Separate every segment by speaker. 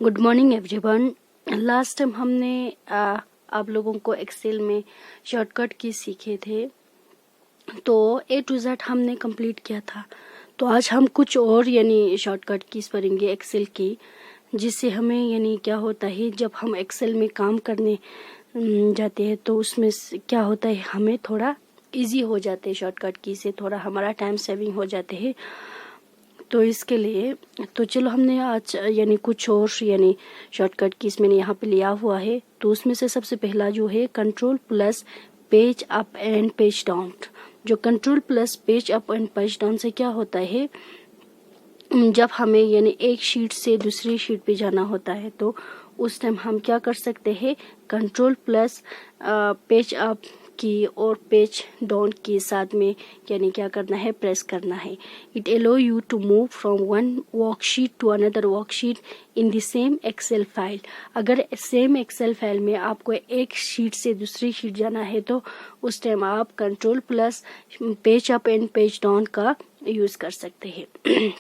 Speaker 1: Good morning everyone. Last time हमने आप लोगों को एक्सेल में शॉर्टकट की सीखे थे, तो A to Z हमने कंप्लीट किया था। तो आज हम कुछ और यानी शॉर्टकट कीज पढ़ेंगे एक्सेल की, जिससे हमें यानी क्या होता है जब हम एक्सेल में काम करने जाते हैं तो उसमें क्या होता है हमें थोड़ा इजी हो जाते हैं। शॉर्टकट की से थोड़ा हमारा टाइम सेविंग हो जाते हैं। तो इसके लिए तो चलो हमने आज यानी कुछ और यानी शॉर्टकट कीज मैंने यहाँ पे लिया हुआ है। तो उसमें से सबसे पहला जो है control plus page up and page down. जो control plus page up and page down से क्या होता है, जब हमें यानी एक शीट से दूसरी शीट पे जाना होता है तो उस टाइम हम क्या कर सकते हैं, कंट्रोल प्लस पेज अप की और पेज डाउन के साथ में यानी क्या करना है, प्रेस करना है। It allow you to move from one worksheet to another worksheet in the same Excel file. अगर सेम एक्सेल फाइल में आपको एक शीट से दूसरी शीट जाना है तो उस टाइम आप control plus page up and page down का यूज कर सकते हैं।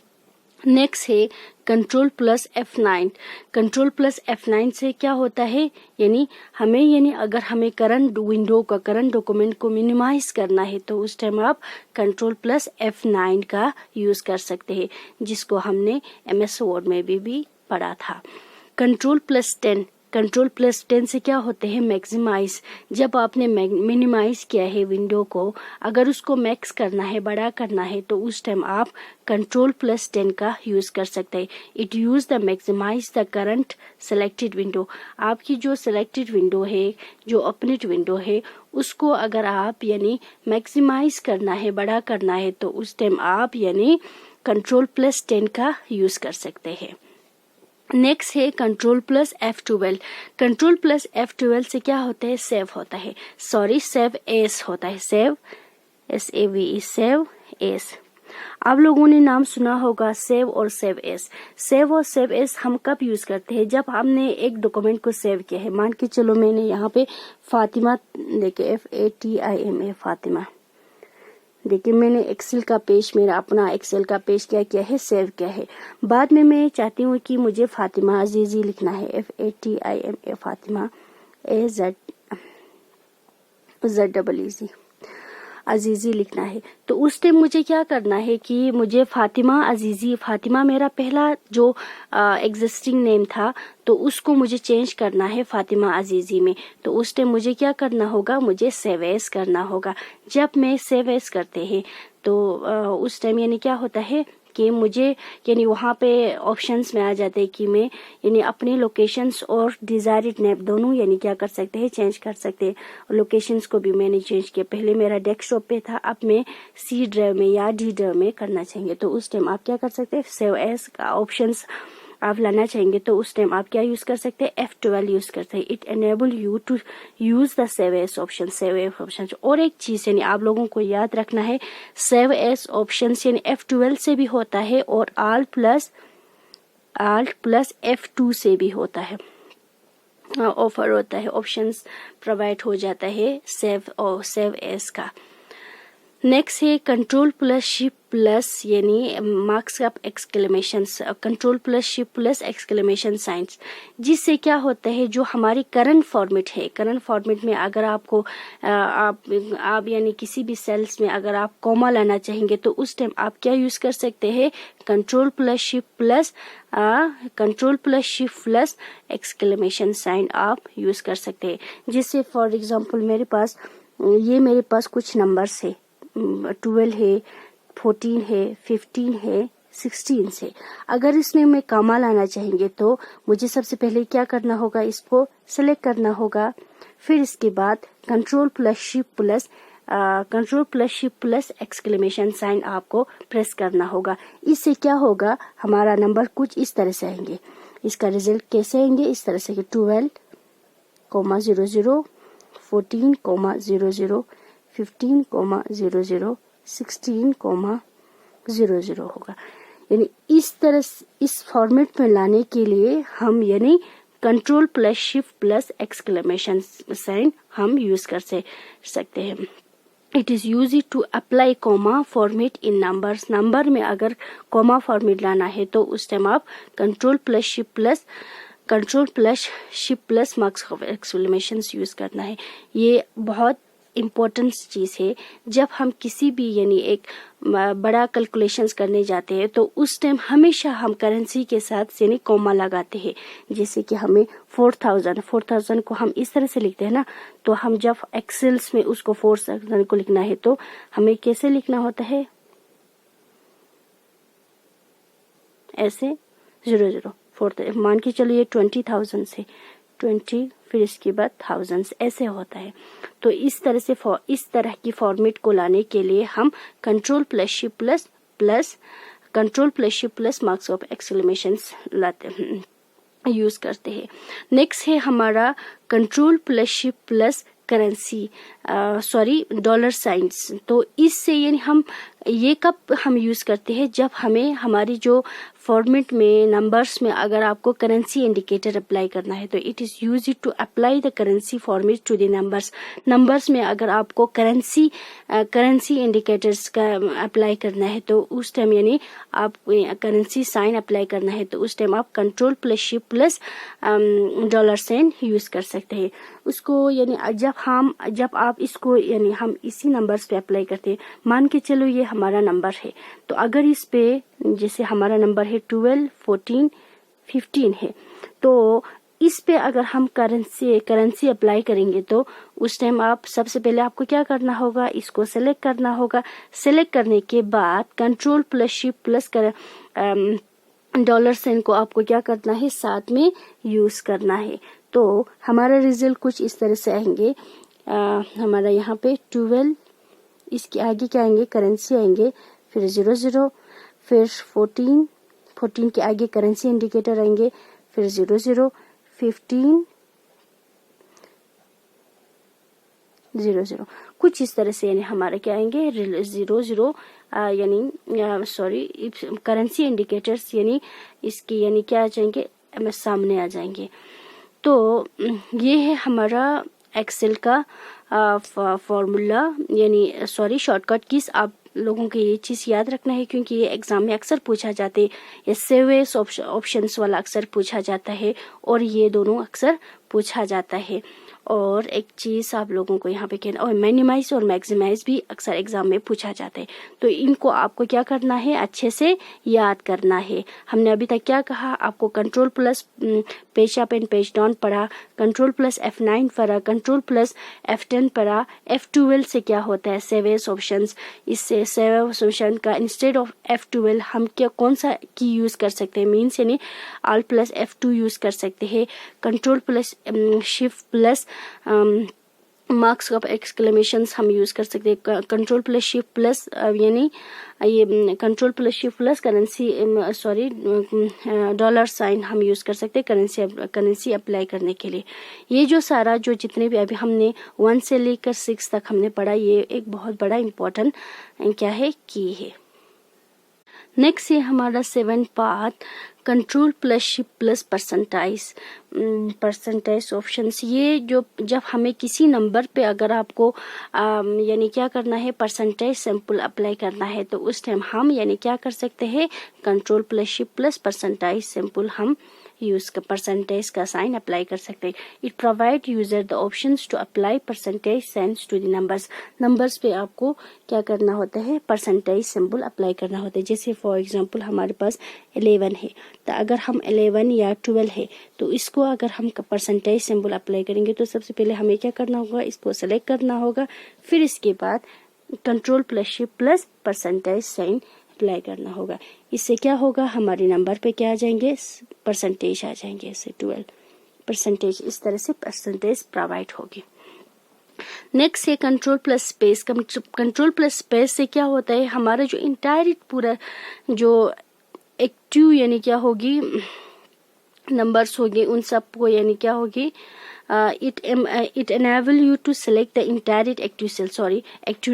Speaker 1: नेक्स्ट है control plus F9। Control plus F9 से क्या होता है, यानी हमें यानी अगर हमें करंट विंडो का करंट डॉक्यूमेंट को मिनिमाइज करना है तो उस टाइम आप कंट्रोल प्लस F9 का यूज कर सकते हैं, जिसको हमने MS वर्ड में भी पढ़ा था। Control plus 10। कंट्रोल प्लस 10 से क्या होते हैं, मैक्सिमाइज। जब आपने मिनिमाइज किया है विंडो को, अगर उसको मैक्स करना है, बड़ा करना है तो उस टाइम आप कंट्रोल प्लस 10 का यूज कर सकते हैं। It use the maximize the current selected window. आपकी जो सेलेक्टेड विंडो है, जो ओपनेड विंडो है, उसको अगर आप यानी मैक्सिमाइज करना है, बड़ा करना है तो उस टाइम आप यानी कंट्रोल प्लस 10 का यूज कर सकते हैं। नेक्स्ट है control plus F12। Control plus F12 से क्या होता है, सेव होता है, सेव एस होता है, सेव SAVE, सेव एस। आप लोगों ने नाम सुना होगा सेव और सेव एस। सेव और सेव एस हम कब यूज करते हैं, जब हमने एक डॉक्यूमेंट को सेव किया है। मान के चलो मैंने यहाँ पे फातिमा देखिए FATIMA फातिमा, देखिए मैंने एक्सेल का पेज, मेरा अपना एक्सेल का पेज क्या किया है, सेव किया है। बाद में मैं चाहती हूँ कि मुझे फातिमा अजीजी लिखना है, FATIMA फातिमा AZZEE अजीजी लिखना है। तो उस टाइम मुझे क्या करना है कि मुझे फातिमा अजीजी, फातिमा मेरा पहला जो एग्जिस्टिंग नेम था तो उसको मुझे चेंज करना है फातिमा अजीजी में। तो उस टाइम मुझे क्या करना होगा, मुझे सेव एस करना होगा। जब मैं सेव एस करते हैं तो उस टाइम यानी क्या होता है कि मुझे यानी वहाँ पे ऑप्शंस में आ जाते हैं कि मैं यानी अपने लोकेशंस और डिजायर्ड नेम दोनों यानी क्या कर सकते हैं, चेंज कर सकते हैं। लोकेशंस को भी मैंने चेंज किया। पहले मेरा डेस्कटॉप पे था, अब मैं C ड्राइव में या D ड्राइव में करना चाहेंगे तो उस टाइम आप क्या कर सकते हैं, सेव एस का ऑप्शंस आप लाना चाहेंगे तो उस टाइम आप क्या यूज कर सकते हैं, F12 यूज करते हैं। It enable you to use the save as option, save as option. और एक चीज यानी आप लोगों को याद रखना है, सेव एस ऑप्शन यानी F12 से भी होता है और Alt प्लस F2 से भी होता है, ऑफर होता है, ऑप्शंस प्रोवाइड हो जाता है सेव और सेव एस का। नेक्स्ट है कंट्रोल प्लस शिफ्ट प्लस यानी marks up exclamation, control plus shift plus exclamation science, जिससे क्या होता है जो हमारी करंट फॉर्मेट है, करंट फॉर्मेट में अगर आपको आप यानी किसी भी सेल्स में अगर आप कॉमा लाना चाहेंगे तो उस टाइम आप क्या यूज कर सकते हैं, control plus shift plus exclamation sign आप यूज कर सकते हैं। जिससे फॉर एग्जांपल मेरे पास कुछ नंबर्स है, 12 है, 14 है, 15 है, 16 से। अगर इसमें मैं कॉमा लाना चाहेंगे तो मुझे सबसे पहले क्या करना होगा, इसको सेलेक्ट करना होगा। फिर इसके बाद control plus shift plus exclamation sign आपको प्रेस करना होगा। इससे क्या होगा, हमारा नंबर कुछ इस तरह से आएंगे। इसका रिजल्ट कैसे आएंगे, इस तरह से 12, 00, 14, 00, 15, 00, 16, 00 होगा। यानी इस तरह इस फॉर्मेट में लाने के लिए हम यानी control plus shift plus exclamation sign हम यूज कर सकते हैं। It is use to apply comma format in numbers. Number में अगर कॉमा फॉर्मेट लाना है तो उस टाइम आप control plus shift plus control plus shift plus marks of exclamation use करना है। ये बहुत इम्पोर्टेंट चीज़ है। जब हम किसी भी यानी एक बड़ा कैलकुलेशंस करने जाते हैं तो उस टाइम हमेशा हम करेंसी के साथ यानी कॉमा लगाते हैं। जैसे कि हमें 4000 को हम इस तरह से लिखते हैं ना, तो हम जब एक्सेल्स में उसको 4000 को लिखना है तो हमें कैसे लिखना होता है, ऐसे 00 4, मान के चलो ये 20,000 से 20 फिर इसके बाद थाउजेंड्स ऐसे होता है। तो इस तरह की फॉर्मेट को लाने के लिए हम control plus shift plus marks of exclamations लाते हैं, यूज करते हैं। नेक्स्ट है हमारा control plus shift plus currency dollar signs. तो इससे यानी हम ये कब हम यूज करते हैं, जब हमें हमारी जो फॉर्मेट में नंबर्स में अगर आपको करेंसी इंडिकेटर अप्लाई करना है तो it is used to apply the currency format to the numbers में अगर आपको करेंसी इंडिकेटर्स का अप्लाई करना है तो उस टाइम यानी आप करेंसी साइन अप्लाई करना है तो उस टाइम आप control plus shift plus dollar sign use कर सकते हैं उसको। यानी जब आप इसको यानी हम इसी नंबर्स पे अप्लाई करते हैं, मान के चलो ये हमारा नंबर है, तो अगर इस पे जैसे हमारा नंबर है 12, 14, 15 है, तो इस पे अगर हम करेंसी अप्लाई करेंगे तो उस टाइम आप सबसे पहले आपको क्या करना होगा, इसको सेलेक्ट करना होगा। सेलेक्ट करने के बाद control plus shift plus dollar sign को आपको क्या करना है, साथ में यूज करना है। तो हमारा रिजल्ट कुछ इस तरह से आएंगे। हमारा यहाँ पे 12, इसके आगे क्या आएंगे, करेंसी आएंगे, फिर 00, फिर 14 के आगे करेंसी इंडिकेटर आएंगे, फिर 00, 15, 00 कुछ इस तरह से यानी हमारे क्या आएंगे 00 यानी करेंसी इंडिकेटर्स यानी इसकी यानी क्या आ जाएंगे, सामने आ जाएंगे। तो ये है हमारा एक्सेल का फॉर्मूला यानी शॉर्टकट कीज। आप लोगों को ये चीज याद रखना है क्योंकि ये एग्जाम में अक्सर पूछा जाते हैं। ये सेवेस ऑप्शंस वाला अक्सर पूछा जाता है और ये दोनों अक्सर पूछा जाता है। और एक चीज आप लोगों को यहाँ पे कहना, और मिनिमाइज और मैक्सिमाइज भी अक्सर एग्जाम में पूछा जाता है। तो इनको आपको क्या करना है, अच्छे से याद करना है। हमने अभी तक क्या कहा, आपको control plus page up and page down पढ़ा, कंट्रोल प्लस F9 पढ़ा, कंट्रोल प्लस F10 पढ़ा, F12 से क्या होता है, सेवेस ऑप्शंस। इससे सेवेस ऑप्शन का इंस्टेड ऑफ F12 हम क्या कौन सा की यूज कर सकते हैं, मीन्स यानी Alt प्लस F2 यूज कर सकते हैं। Control plus shift plus marks of exclamations हम यूज कर सकते हैं। कंट्रोल प्लस शिफ्ट प्लस यानी ये control plus shift plus dollar sign हम यूज कर सकते हैं करेंसी अप्लाई करने के लिए। ये जो सारा जो जितने भी अभी हमने 1 से लेकर 6 तक हमने पढ़ा, ये एक बहुत बड़ा इम्पोर्टेंट क्या है, की है। नेक्स्ट है हमारा 7 part control plus shift plus परसेंटाइज options. ये जो जब हमें किसी नंबर पे अगर आपको यानी क्या करना है, परसेंटेज सैंपल अप्लाई करना है, तो उस टाइम हम यानी क्या कर सकते हैं, control plus shift plus percentage sample हम यूज का परसेंटेज का साइन अप्लाई कर सकते हैं। It provide user the options to apply percentage signs to the numbers पे आपको क्या करना होता है, परसेंटेज सिंबल अप्लाई करना होता है। जैसे फॉर एग्जांपल हमारे पास 11 है, तो अगर हम 11 या 12 है तो इसको अगर हम परसेंटेज सिंबल अप्लाई करेंगे तो सबसे पहले हमें क्या करना होगा, इसको सेलेक्ट करना होगा, फिर इसके बाद control plus shift plus percentage sign apply करना होगा। इससे क्या होगा, हमारे नंबर पे क्या आ जाएंगे, परसेंटेज आ जाएंगे, ऐसे 12%। इस तरह से परसेंटेज प्रोवाइड होगी। नेक्स्ट है control plus space. Control plus space से क्या होता है, हमारा जो इंटायर पूरा जो एक्टिव यानी क्या होगी नंबर्स होगी, उन सबको यानी क्या होगी, it enable you to select the entire active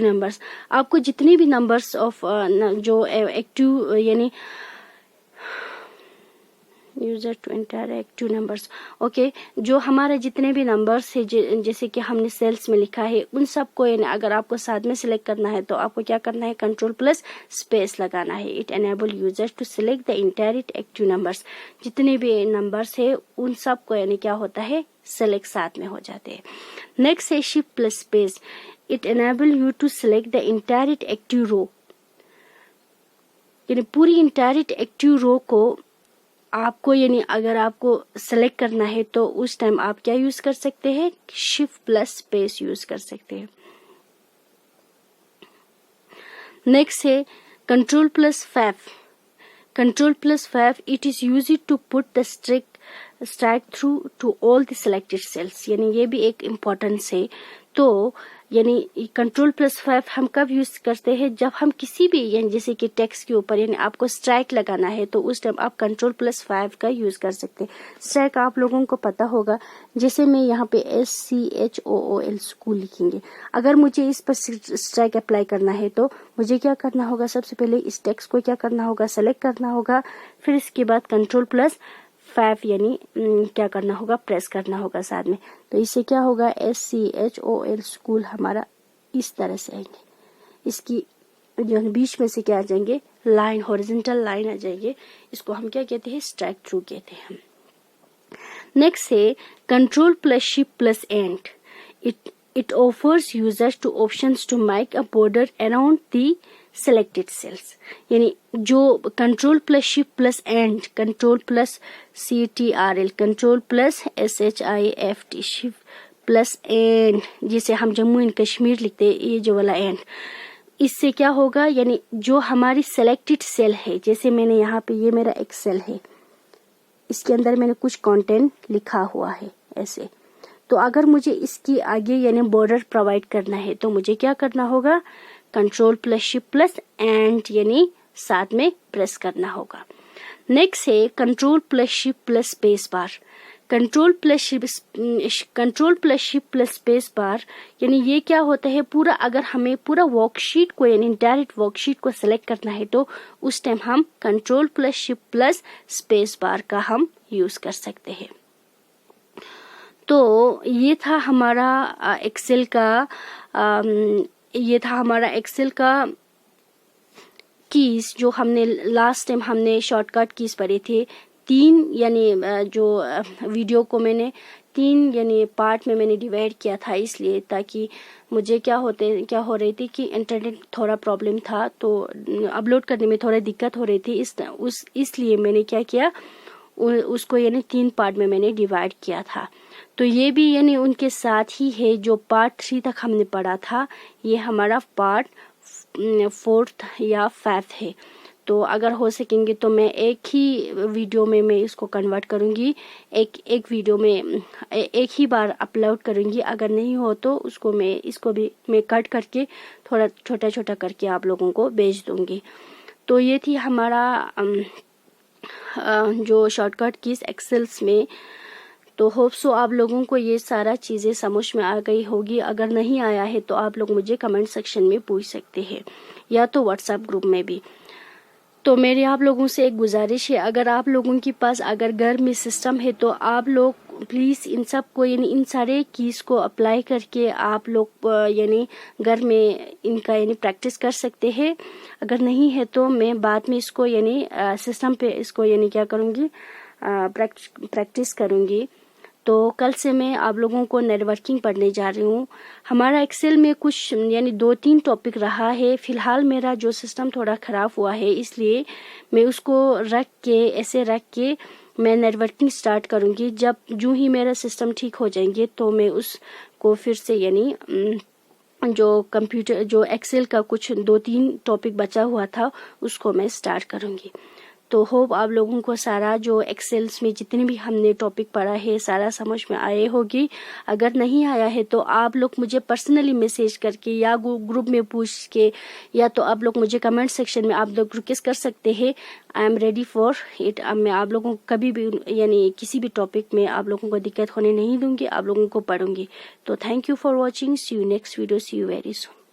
Speaker 1: numbers। आपको जितनी भी नंबर्स ऑफ जो एक्टिव यानी user to interact to numbers. Okay, जो हमारे जितने भी नंबर्स है जैसे कि हमने सेल्स में लिखा है उन सबको यानी अगर आपको साथ में सिलेक्ट करना है तो आपको क्या करना है, कंट्रोल प्लस स्पेस लगाना है। It enable user to select the entire active numbers. जितने भी नंबर्स है उन सबको यानी क्या होता है, सेलेक्ट साथ में हो जाते हैं। नेक्स्ट है shift plus space. It enable you to select the entire active row, यानी पूरी इंटायर एक्टिव रो को आपको यानी अगर आपको सेलेक्ट करना है तो उस टाइम आप क्या यूज कर सकते हैं, शिफ्ट प्लस स्पेस यूज कर सकते हैं। नेक्स्ट है control plus 5। Control plus 5 it is used to put the strike through to all the selected cells, यानी ये भी एक इम्पोर्टेंस है। तो यानी कंट्रोल प्लस 5 हम कब यूज करते हैं, जब हम किसी भी यानी जैसे कि टेक्स्ट के ऊपर यानी आपको स्ट्राइक लगाना है तो उस टाइम आप कंट्रोल प्लस 5 का यूज कर सकते हैं। स्ट्राइक आप लोगों को पता होगा, जैसे मैं यहाँ पे SCHOOL स्कूल लिखेंगे, अगर मुझे इस पर स्ट्राइक अप्लाई करना है तो मुझे क्या करना होगा, सबसे पहले इस टेक्स्ट को क्या करना होगा, सेलेक्ट करना होगा, फिर इसके बाद कंट्रोल प्लस 5 यानी क्या करना होगा, प्रेस करना होगा साथ में। तो इससे क्या होगा, SCHOL स्कूल हमारा इस तरह से आएंगे, इसकी जो बीच में से क्या आ जाएंगे, लाइन, हॉरिजॉन्टल लाइन आ जाएंगे। इसको हम क्या कहते हैं, स्ट्राइक थ्रू कहते हैं। नेक्स्ट है control plus shift plus and. It offers users to options to make a border around the selected cells, यानी जो control plus shift plus and, control plus CTRL, control plus SHIFT, shift plus and, जिसे हम Jammu and Kashmir लिखते हैं, ये जो वाला and, इससे क्या होगा, यानी जो हमारी सेलेक्टेड सेल है, जैसे मैंने यहाँ पे ये मेरा एक सेल है, इसके अंदर मैंने कुछ कंटेंट लिखा हुआ है ऐसे, तो अगर मुझे इसकी आगे यानी बॉर्डर प्रोवाइड करना है तो मुझे क्या करना होगा, control plus shift plus and यानी साथ में प्रेस करना होगा। नेक्स्ट है control plus shift plus space bar. Control plus shift plus space bar, यानी ये क्या होता है, पूरा अगर हमें पूरा वर्कशीट को यानी डायरेक्ट वर्कशीट को सेलेक्ट करना है तो उस टाइम हम control plus shift plus space bar का हम यूज कर सकते हैं। तो ये था हमारा एक्सेल का कीज जो हमने लास्ट टाइम हमने शॉर्टकट कीज पढ़े थे। 3 यानी जो वीडियो को मैंने 3 यानी पार्ट में मैंने डिवाइड किया था, इसलिए ताकि मुझे क्या हो रही थी कि इंटरनेट थोड़ा प्रॉब्लम था तो अपलोड करने में थोड़ा दिक्कत हो रही थी, इसलिए मैंने क्या किया, उसको यानी 3 पार्ट में मैंने डिवाइड किया था। तो ये भी यानी उनके साथ ही है, जो पार्ट 3 तक हमने पढ़ा था ये हमारा पार्ट 4 या 5 है। तो अगर हो सकेंगे तो मैं एक ही वीडियो में मैं इसको कन्वर्ट करूंगी, एक वीडियो में एक ही बार अपलोड करूंगी। अगर नहीं हो तो इसको भी मैं कट करके थोड़ा छोटा छोटा करके आप लोगों को भेज दूंगी। तो ये थी हमारा जो शॉर्टकट कीज एक्सेल्स में। तो होप सो आप लोगों को ये सारा चीजें समझ में आ गई होगी। अगर नहीं आया है तो आप लोग मुझे कमेंट सेक्शन में पूछ सकते हैं या तो व्हाट्सएप ग्रुप में भी। तो मेरी आप लोगों से एक गुजारिश है, अगर आप लोगों के पास अगर घर में सिस्टम है तो आप लोग प्लीज इन सब को यानी इन सारे कीज को अप्लाई करके आप लोग यानी घर में इनका यानी प्रैक्टिस कर सकते हैं। अगर नहीं है तो मैं बाद में इसको यानी सिस्टम पे इसको यानी क्या करूंगी, प्रैक्टिस करूंगी। तो कल से मैं आप लोगों को नेटवर्किंग पढ़ने जा रही हूँ। हमारा एक्सेल में कुछ यानी 2-3 टॉपिक रहा है। फिलहाल मेरा जो सिस्टम थोड़ा खराब हुआ है, इसलिए मैं उसको रख के मैं नेटवर्किंग स्टार्ट करूँगी। जो ही मेरा सिस्टम ठीक हो जाएंगे तो मैं उसको फिर से यानी जो एक्सेल का कुछ 2-3 टॉपिक बचा हुआ था उसको मैं स्टार्ट करूँगी। तो होप आप लोगों को सारा जो एक्सेल्स में जितने भी हमने टॉपिक पढ़ा है सारा समझ में आए होगी। अगर नहीं आया है तो आप लोग मुझे पर्सनली मैसेज करके या ग्रुप में पूछ के या तो आप लोग मुझे कमेंट सेक्शन में आप लोग रिक्वेस्ट कर सकते हैं। I am ready for it. मैं आप लोगों को कभी भी यानी किसी भी टॉपिक में आप लोगों को दिक्कत होने नहीं दूंगी, आप लोगों को पढ़ूंगी। तो thank you for watching. See you next video. See you very soon.